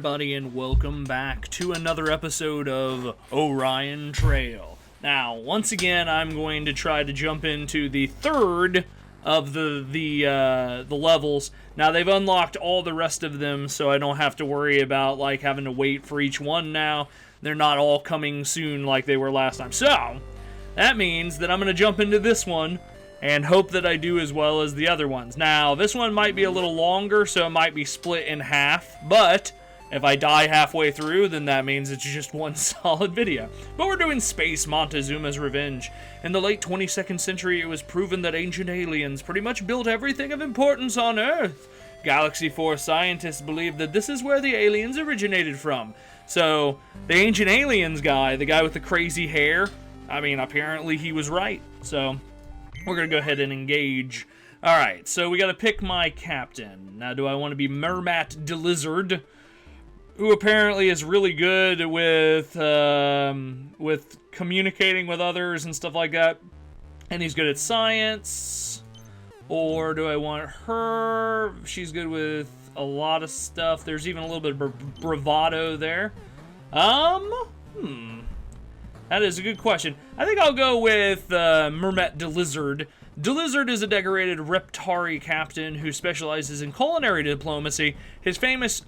everybody, and welcome back to another episode of Orion Trail. Now, once again, I'm going to try to jump into the third of the levels. Now, they've unlocked all the rest of them, so I don't have to worry about, like, having to wait for each one now. They're not all coming soon like they were last time. So, that means that I'm going to jump into this one and hope that I do as well as the other ones. Now, this one might be a little longer, so it might be split in half, but if I die halfway through, then that means it's just one solid video. But we're doing Space Montezuma's Revenge. In the late 22nd century, it was proven that ancient aliens pretty much built everything of importance on Earth. Galaxy Force scientists believe that this is where the aliens originated from. So, the ancient aliens guy, the guy with the crazy hair, I mean, apparently he was right. So, we're going to go ahead and engage. Alright, so we got to pick my captain. Now, do I want to be Mermat de Lizard, who apparently is really good with communicating with others and stuff like that, and he's good at science? Or do I want her? She's good with a lot of stuff. There's even a little bit of bravado there. That is a good question. I think I'll go with Mermet de Lizard. De Lizard is a decorated Reptari captain who specializes in culinary diplomacy. His famous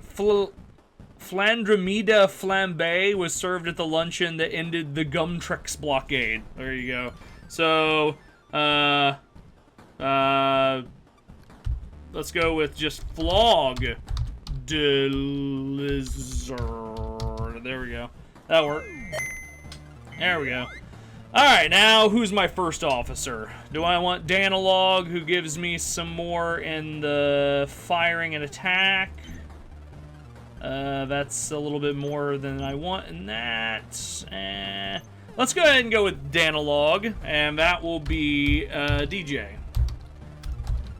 Flandramida flambe was served at the luncheon that ended the Gumtrex blockade. There you go. So, let's go with just Flog de Lizard. There we go. That'll work. There we go. Alright, now who's my first officer? Do I want Danalog, who gives me some more in the firing and attack? That's a little bit more than I want in that. Let's go ahead and go with Danalog, and that will be DJ.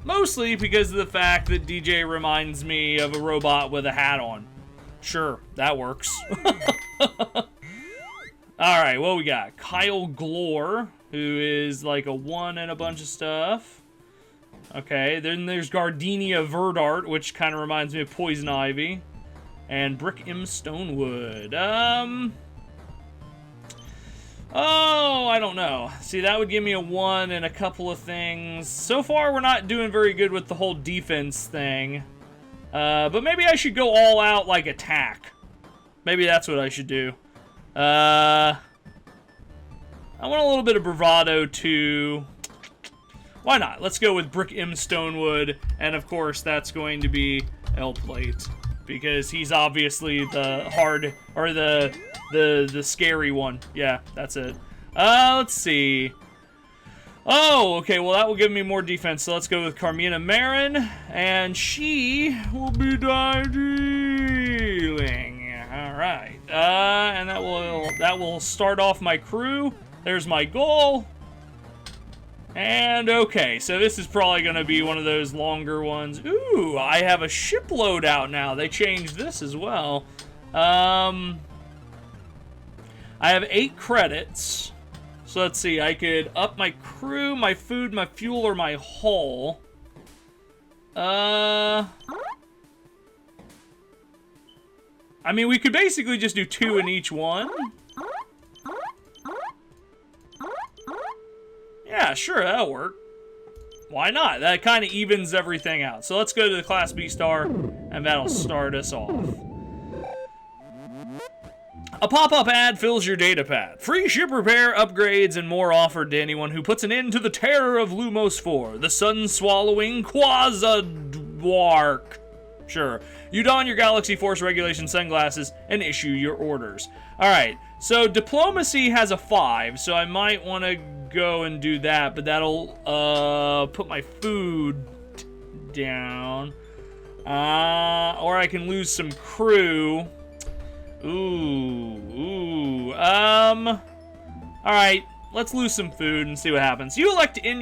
Mostly because of the fact that DJ reminds me of a robot with a hat on. Sure, that works. Alright, what we got? Kyle Glore, who is like a 1 and a bunch of stuff. Okay, then there's Gardenia Verdart, which kind of reminds me of Poison Ivy. And Brick M. Stonewood. Oh, I don't know. See, that would give me a 1 and a couple of things. So far, we're not doing very good with the whole defense thing. But maybe I should go all out, like, attack. Maybe that's what I should do. I want a little bit of bravado, too. Why not? Let's go with Brick M. Stonewood. And, of course, that's going to be L-Plate. Because he's obviously the hard, or the scary one. Yeah, that's it. Let's see. Oh, okay, well that will give me more defense, so let's go with Carmina Marin, and she will be dealing. Alright, and that will start off my crew. There's my goal. And okay, so this is probably going to be one of those longer ones. Ooh, I have a ship loadout now. They changed this as well. I have 8 credits. So let's see, I could up my crew, my food, my fuel, or my hull. I mean, we could basically just do 2 in each one. Yeah, sure, that'll work. Why not? That kind of evens everything out. So let's go to the Class B star, and that'll start us off. A pop-up ad fills your data pad. Free ship repair, upgrades, and more offered to anyone who puts an end to the terror of Lumos 4, the sun-swallowing Quasadwark. Sure. You don your Galaxy Force regulation sunglasses and issue your orders. Alright, so diplomacy has a 5, so I might want to go and do that, but that'll put my food down. Or I can lose some crew. Alright, let's lose some food and see what happens. You elect to end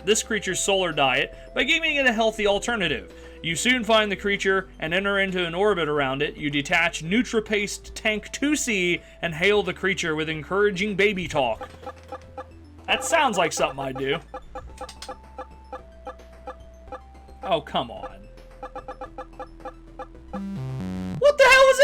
this creature's solar diet by giving it a healthy alternative. You soon find the creature and enter into an orbit around it. You detach Nutripaste Tank 2C and hail the creature with encouraging baby talk. That sounds like something I'd do. Oh, come on. What the hell was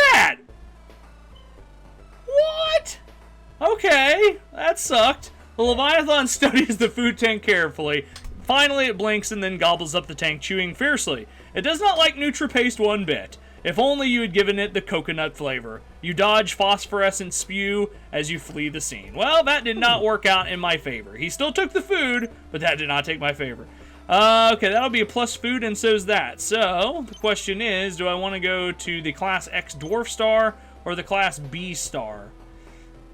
sucked. The Leviathan studies the food tank carefully. Finally, it blinks and then gobbles up the tank, chewing fiercely. It does not like NutriPaste one bit. If only you had given it the coconut flavor. You dodge phosphorescent spew as you flee the scene. Well, that did not work out in my favor. He still took the food, but that did not take my favor. Okay, that'll be a plus food, and so's that. So, the question is, do I want to go to the Class X Dwarf Star or the Class B Star?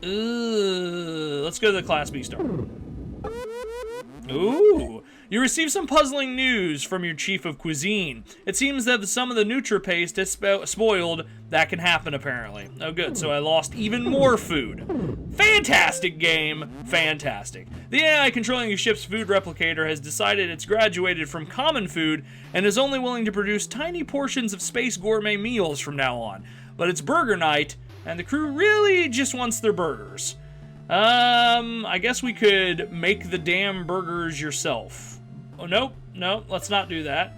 Let's go to the Class B Star. Ooh. You receive some puzzling news from your chief of cuisine. It seems that some of the NutriPaste is spoiled. That can happen, apparently. Oh, good. So I lost even more food. Fantastic game. Fantastic. The AI controlling your ship's food replicator has decided it's graduated from common food and is only willing to produce tiny portions of space gourmet meals from now on. But it's burger night, and the crew really just wants their burgers. I guess we could make the damn burgers yourself. Oh, nope, let's not do that.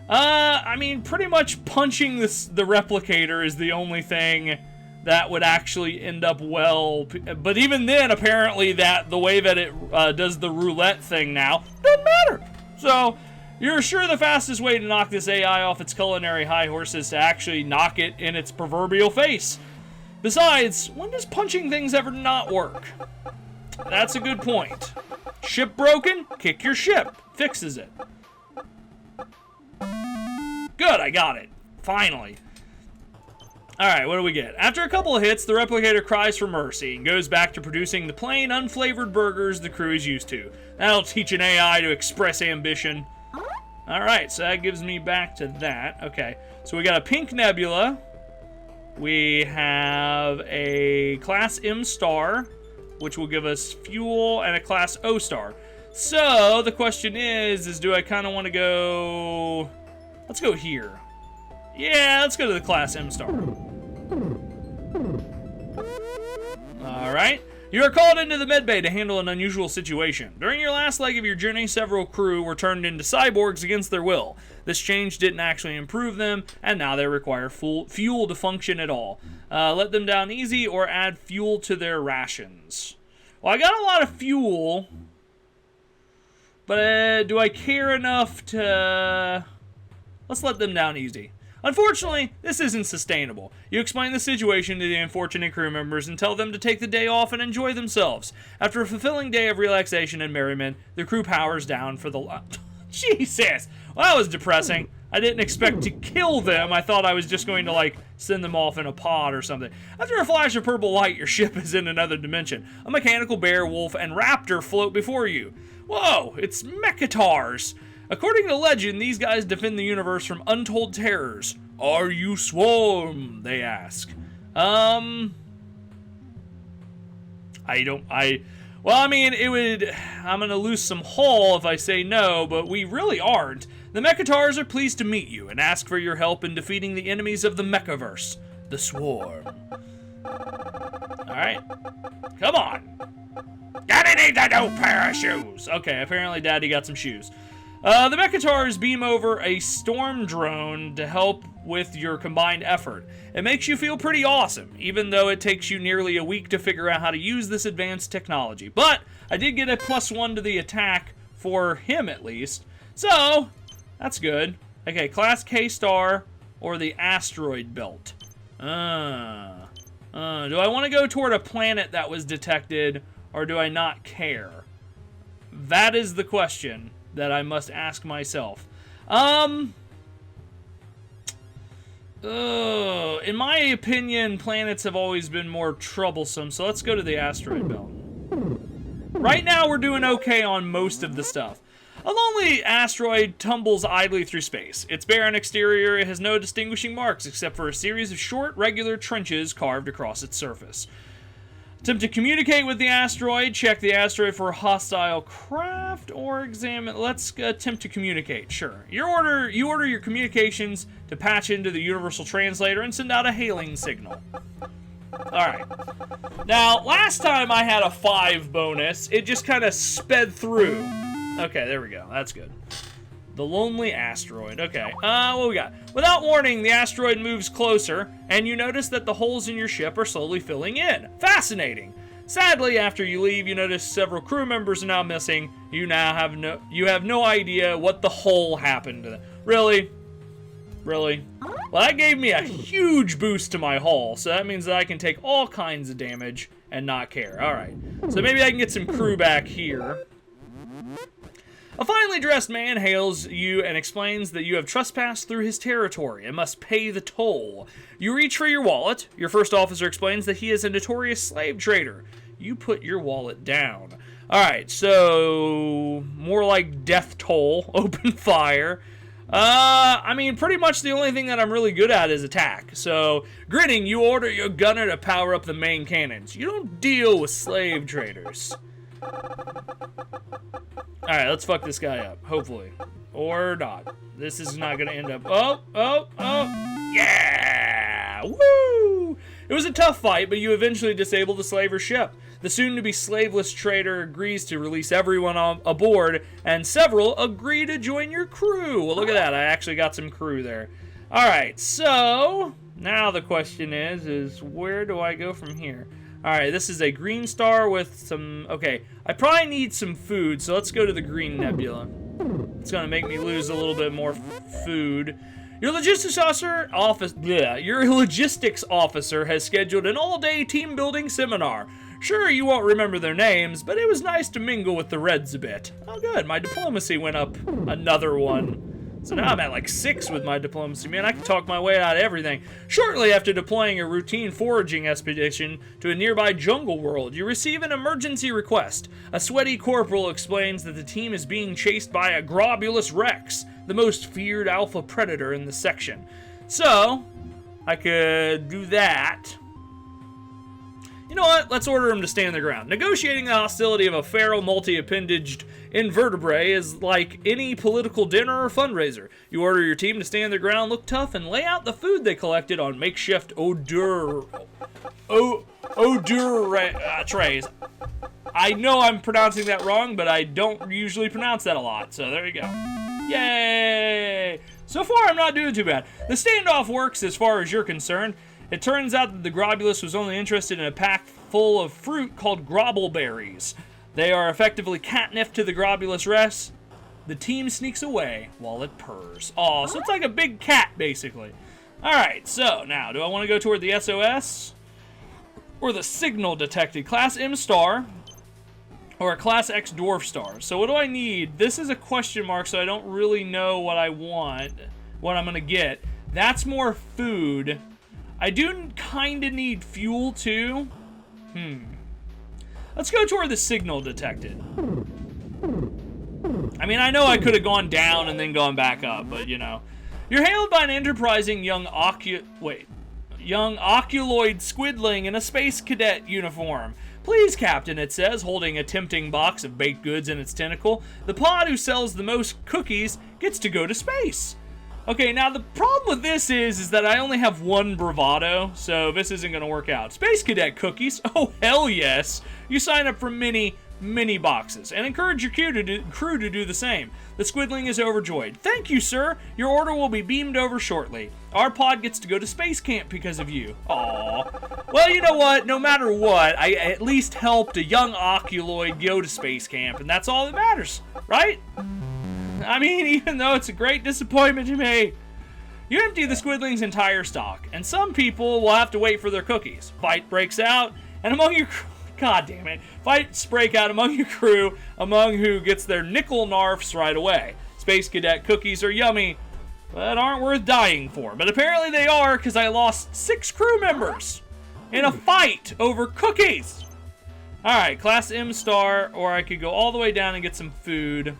I mean, pretty much punching the replicator is the only thing that would actually end up well. But even then, apparently, the way that it does the roulette thing now, doesn't matter. So, you're sure the fastest way to knock this AI off its culinary high horse is to actually knock it in its proverbial face. Besides, when does punching things ever not work? That's a good point. Ship broken? Kick your ship. Fixes it. Good, I got it. Finally. Alright, what do we get? After a couple of hits, the replicator cries for mercy and goes back to producing the plain, unflavored burgers the crew is used to. That'll teach an AI to express ambition. Alright, so that gives me back to that. Okay, so we got a pink nebula. We have a Class M star, which will give us fuel, and a Class O star. So, the question is do I kind of want to go... Let's go here. Yeah, let's go to the Class M star. Alright. You are called into the medbay to handle an unusual situation. During your last leg of your journey, several crew were turned into cyborgs against their will. This change didn't actually improve them, and now they require fuel to function at all. Let them down easy or add fuel to their rations. Well, I got a lot of fuel, but do I care enough to... Let's let them down easy. Unfortunately, this isn't sustainable. You explain the situation to the unfortunate crew members and tell them to take the day off and enjoy themselves. After a fulfilling day of relaxation and merriment, the crew powers down for the... Jesus! Well, that was depressing. I didn't expect to kill them. I thought I was just going to, like, send them off in a pod or something. After a flash of purple light, your ship is in another dimension. A mechanical bear, wolf, and raptor float before you. Whoa, it's Mechatars. According to legend, these guys defend the universe from untold terrors. Are you swarm? They ask. Well, I mean, I'm gonna lose some hull if I say no, but we really aren't. The Mechatars are pleased to meet you and ask for your help in defeating the enemies of the Mechaverse, the Swarm. Alright. Come on. Daddy needs a new pair of shoes. Okay, apparently Daddy got some shoes. The Mechatars beam over a storm drone to help with your combined effort. It makes you feel pretty awesome, even though it takes you nearly a week to figure out how to use this advanced technology. But I did get a +1 to the attack for him, at least. So, that's good. Okay, Class K star or the asteroid belt. Do I want to go toward a planet that was detected, or do I not care? That is the question that I must ask myself. In my opinion, planets have always been more troublesome, so let's go to the asteroid belt. Right now, we're doing okay on most of the stuff. A lonely asteroid tumbles idly through space. Its barren exterior has no distinguishing marks except for a series of short, regular trenches carved across its surface. Attempt to communicate with the asteroid. Check the asteroid for hostile craft or examine... Let's attempt to communicate. Sure. You order your communications to patch into the universal translator and send out a hailing signal. Alright. Now, last time I had a 5 bonus, it just kind of sped through. Okay, there we go. That's good. The lonely asteroid. Okay, what we got? Without warning, the asteroid moves closer, and you notice that the holes in your ship are slowly filling in. Fascinating. Sadly, after you leave, you notice several crew members are now missing. You have no idea what the hell happened to them. Really? Really? Well, that gave me a huge boost to my hull, so that means that I can take all kinds of damage and not care. Alright, so maybe I can get some crew back here. A finely dressed man hails you and explains that you have trespassed through his territory and must pay the toll. You reach for your wallet. Your first officer explains that he is a notorious slave trader. You put your wallet down. Alright, so more like death toll, open fire. I mean, pretty much the only thing that I'm really good at is attack. So, grinning, you order your gunner to power up the main cannons. You don't deal with slave traders. Alright, let's fuck this guy up, hopefully. Or not. This is not gonna end up... Oh! Yeah! Woo! It was a tough fight, but you eventually disable the slaver ship. The soon-to-be slaveless trader agrees to release everyone aboard, and several agree to join your crew. Well, look at that. I actually got some crew there. Alright, so... now the question is where do I go from here? Alright, this is a green star with some... okay, I probably need some food, so let's go to the green nebula. It's going to make me lose a little bit more food. Your logistics officer has scheduled an all-day team-building seminar. Sure, you won't remember their names, but it was nice to mingle with the Reds a bit. Oh good, my diplomacy went up another one. So now I'm at like 6 with my diplomacy. Man, I can talk my way out of everything. Shortly after deploying a routine foraging expedition to a nearby jungle world, you receive an emergency request. A sweaty corporal explains that the team is being chased by a Globulus Rex, the most feared alpha predator in the section. So, I could do that. You know what? Let's order him to stand their ground. Negotiating the hostility of a feral multi-appendaged invertebrate is like any political dinner or fundraiser. You order your team to stand their ground, look tough, and lay out the food they collected on makeshift trays. I know I'm pronouncing that wrong, but I don't usually pronounce that a lot, so there you go. Yay! So far, I'm not doing too bad. The standoff works as far as you're concerned. It turns out that the Globulus was only interested in a pack full of fruit called grobbleberries. They are effectively catnip to the Globulus Rex. The team sneaks away while it purrs. Aw, so it's like a big cat, basically. Alright, so now, do I want to go toward the SOS? Or the signal detected? Class M star or a Class X dwarf star. So what do I need? This is a question mark, so I don't really know what I want, what I'm going to get. That's more food. I do kind of need fuel, too. Let's go toward the signal detected. I mean, I know I could have gone down and then gone back up, but, you know. You're hailed by an enterprising young oculoid squidling in a space cadet uniform. Please, Captain, it says, holding a tempting box of baked goods in its tentacle. The pod who sells the most cookies gets to go to space. Okay, now the problem with this is that I only have one bravado, so this isn't going to work out. Space Cadet cookies? Oh, hell yes. You sign up for many boxes, and encourage your crew to do the same. The squidling is overjoyed. Thank you, sir. Your order will be beamed over shortly. Our pod gets to go to space camp because of you. Aww. Well, you know what? No matter what, I at least helped a young oculoid go to space camp, and that's all that matters, right? I mean, even though it's a great disappointment to me. You empty the squidling's entire stock, and some people will have to wait for their cookies. Fight breaks out, and among your God damn it. Fights break out among your crew, among who gets their nickel narfs right away. Space Cadet cookies are yummy, but aren't worth dying for. But apparently they are, because I lost 6 crew members in a fight over cookies. Alright, Class M star, or I could go all the way down and get some food.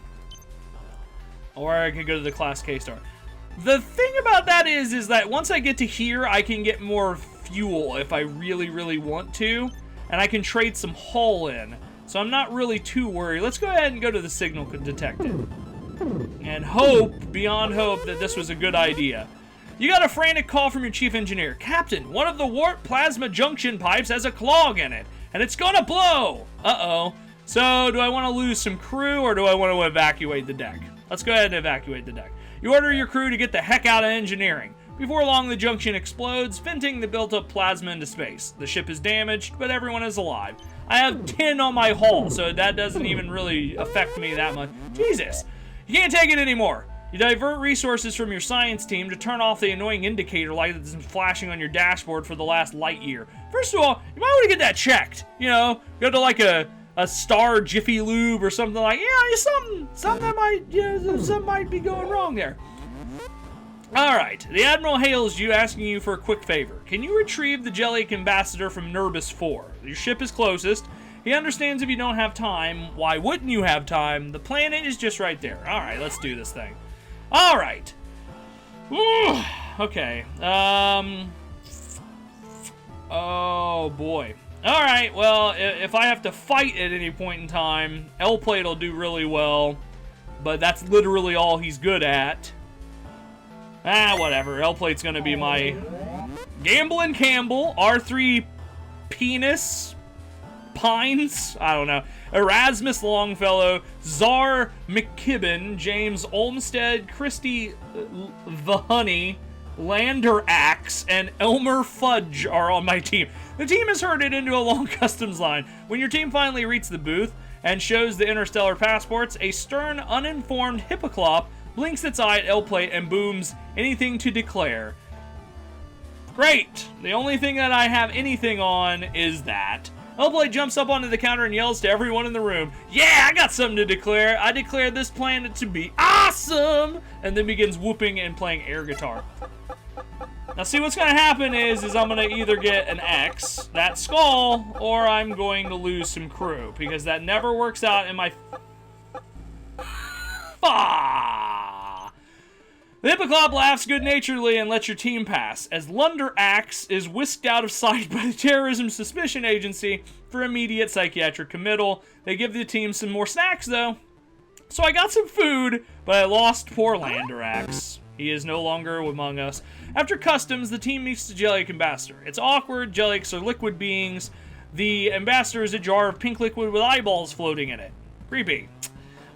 Or I could go to the Class K star. The thing about that is that once I get to here, I can get more fuel if I really want to. And I can trade some hull in. So I'm not really too worried. Let's go ahead and go to the signal detected. And hope, beyond hope, that this was a good idea. You got a frantic call from your chief engineer. Captain, one of the warp plasma junction pipes has a clog in it. And it's gonna blow. Uh-oh. So, do I want to lose some crew or do I want to evacuate the deck? Let's go ahead and evacuate the deck. You order your crew to get the heck out of engineering. Before long, the junction explodes, venting the built-up plasma into space. The ship is damaged, but everyone is alive. I have 10 on my hull, so that doesn't even really affect me that much. Jesus! You can't take it anymore! You divert resources from your science team to turn off the annoying indicator light that's been flashing on your dashboard for the last light year. First of all, you might want to get that checked. You know, go to like a Star Jiffy Lube or something like, something that might, something might be going wrong there. Alright, the Admiral hails you, asking you for a quick favor. Can you retrieve the Jellic Ambassador from Nurbis 4? Your ship is closest. He understands if you don't have time. Why wouldn't you have time? The planet is just right there. Alright, let's do this thing. Alright. Okay. Oh, boy. Alright, well, if I have to fight at any point in time, L-Plate will do really well. But that's literally all he's good at. Whatever. L-Plate's gonna be my Gamblin' Campbell, R3 Penis, Pines, I don't know, Erasmus Longfellow, Czar McKibben, James Olmsted, Christy Vahoney, Lander Axe, and Elmer Fudge are on my team. The team is herded into a long customs line. When your team finally reaches the booth and shows the interstellar passports, a stern, uninformed hippoclop blinks its eye at L-Plate and booms, anything to declare. Great! The only thing that I have anything on is that. L-Plate jumps up onto the counter and yells to everyone in the room, "Yeah, I got something to declare! I declare this planet to be awesome!" And then begins whooping and playing air guitar. Now see, what's going to happen is I'm going to either get an X, that skull, or I'm going to lose some crew, because that never works out in my... The hippoclop laughs good-naturedly and lets your team pass, as Lunder Axe is whisked out of sight by the Terrorism Suspicion Agency for immediate psychiatric committal. They give the team some more snacks, though. So I got some food, but I lost poor Lander Axe. He is no longer among us. After customs, the team meets the Jellic Ambassador. It's awkward. Jellics are liquid beings. The Ambassador is a jar of pink liquid with eyeballs floating in it. Creepy.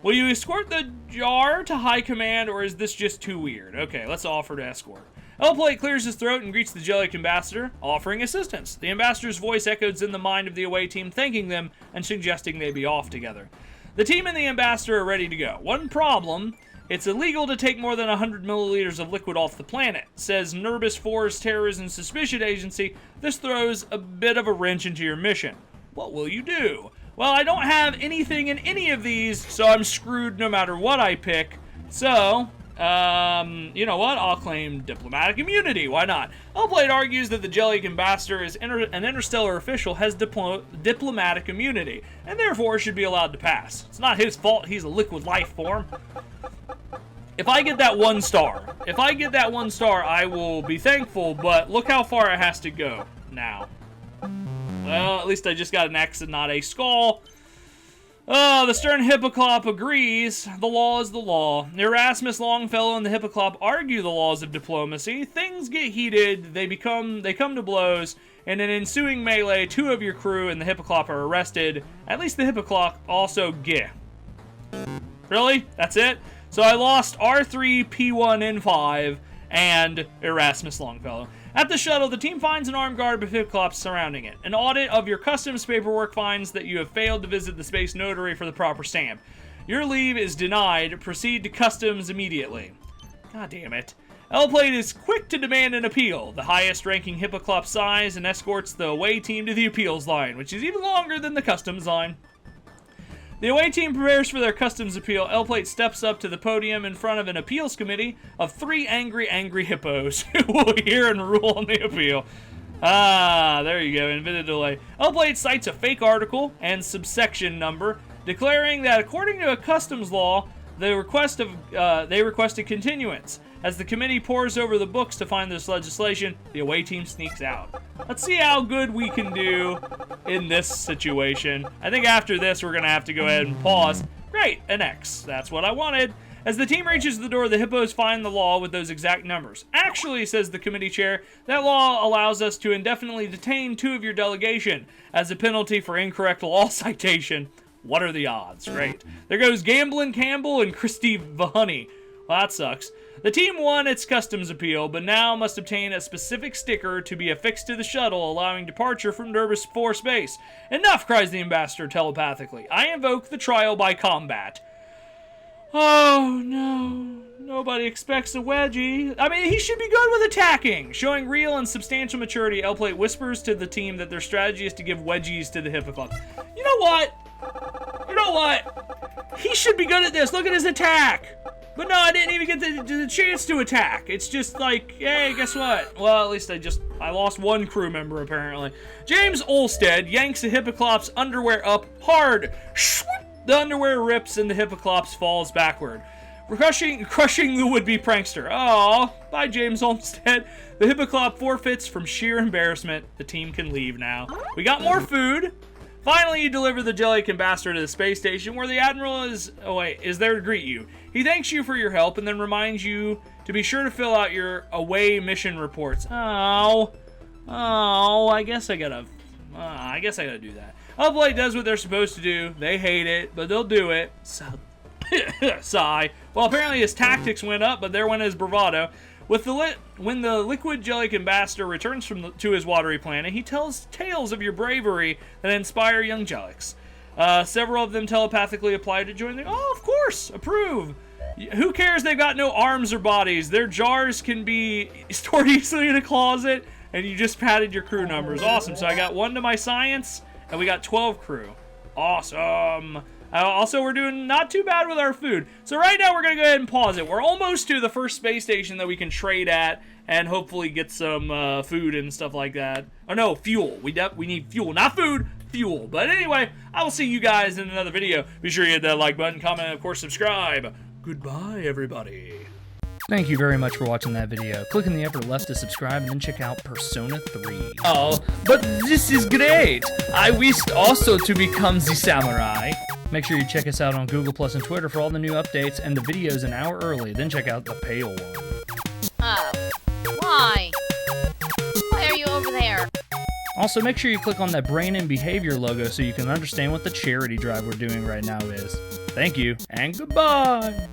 Will you escort the jar to High Command, or is this just too weird? Okay, let's offer to escort. L-Plate clears his throat and greets the Jellic Ambassador, offering assistance. The Ambassador's voice echoes in the mind of the away team, thanking them and suggesting they be off together. The team and the Ambassador are ready to go. One problem: it's illegal to take more than 100 milliliters of liquid off the planet, says Nurbis 4's Terrorism Suspicion Agency. This throws a bit of a wrench into your mission. What will you do? Well, I don't have anything in any of these, so I'm screwed no matter what I pick. So, you know what? I'll claim diplomatic immunity. Why not? L-Plate argues that the Jellic Ambassador is an interstellar official, has diplomatic immunity, and therefore should be allowed to pass. It's not his fault he's a liquid life form. If I get that 1 star, I will be thankful, but look how far it has to go now. Well, at least I just got an X and not a skull. The stern hippoclop agrees. The law is the law. Erasmus Longfellow and the hippoclop argue the laws of diplomacy. Things get heated. They come to blows. In an ensuing melee, 2 of your crew and the hippoclop are arrested. At least the hippoclop also get. Really? That's it? So I lost R3P1N5 and Erasmus Longfellow. At the shuttle, the team finds an armed guard with hippoclops surrounding it. An audit of your customs paperwork finds that you have failed to visit the space notary for the proper stamp. Your leave is denied. Proceed to customs immediately. God damn it. L-Plate is quick to demand an appeal. The highest-ranking hippoclop sighs and escorts the away team to the appeals line, which is even longer than the customs line. The away team prepares for their customs appeal. L-Plate steps up to the podium in front of an appeals committee of 3 angry hippos who will hear and rule on the appeal. There you go, invented delay. L-Plate cites a fake article and subsection number, declaring that according to a customs law, they requested continuance. As the committee pores over the books to find this legislation, the away team sneaks out. Let's see how good we can do in this situation. I think after this, we're going to have to go ahead and pause. Great, an X. That's what I wanted. As the team reaches the door, the hippos find the law with those exact numbers. Actually, says the committee chair, that law allows us to indefinitely detain 2 of your delegation as a penalty for incorrect law citation. What are the odds? Great. There goes Gamblin' Campbell and Christy Vahoney. Well, that sucks. The team won its customs appeal, but now must obtain a specific sticker to be affixed to the shuttle, allowing departure from Derbis 4 space. Enough, cries the ambassador telepathically. I invoke the trial by combat. Oh, no. Nobody expects a wedgie. I mean, he should be good with attacking. Showing real and substantial maturity, L-Plate whispers to the team that their strategy is to give wedgies to the Hippoclop. You know what? You know what? He should be good at this. Look at his attack. But no, I didn't even get the chance to attack. It's just like, hey, guess what? Well, at least I lost one crew member, apparently. James Olstead yanks the Hippoclops' underwear up hard. The underwear rips and the Hippoclops falls backward, crushing the would-be prankster. Oh, bye, James Olmstead. The Hippoclop forfeits from sheer embarrassment. The team can leave now. We got more food. Finally, you deliver the Jellic ambassador to the space station, where the Admiral is there to greet you. He thanks you for your help and then reminds you to be sure to fill out your away mission reports. Oh, I guess I gotta do that. L-Plate does what they're supposed to do. They hate it, but they'll do it. Sigh. Well, apparently his tactics went up, but there went his bravado. When the liquid Jellic ambassador returns to his watery planet, he tells tales of your bravery that inspire young Jellics. Several of them telepathically apply to join the... Oh, of course! Approve! Who cares they've got no arms or bodies? Their jars can be stored easily in a closet, and you just padded your crew numbers. Awesome. So I got 1 to my science, and we got 12 crew. Awesome. Also, we're doing not too bad with our food. So right now, we're going to go ahead and pause it. We're almost to the first space station that we can trade at and hopefully get some food and stuff like that. Oh, no, fuel. We need fuel. Not food, fuel. But anyway, I will see you guys in another video. Be sure you hit that like button, comment, and of course, subscribe. Goodbye, everybody. Thank you very much for watching that video. Click in the upper left to subscribe and then check out Persona 3. Oh, but this is great! I wished also to become the samurai. Make sure you check us out on Google Plus and Twitter for all the new updates and the videos an hour early. Then check out the pale one. Oh, why? Why are you over there? Also, make sure you click on that Brain and Behavior logo so you can understand what the charity drive we're doing right now is. Thank you, and goodbye!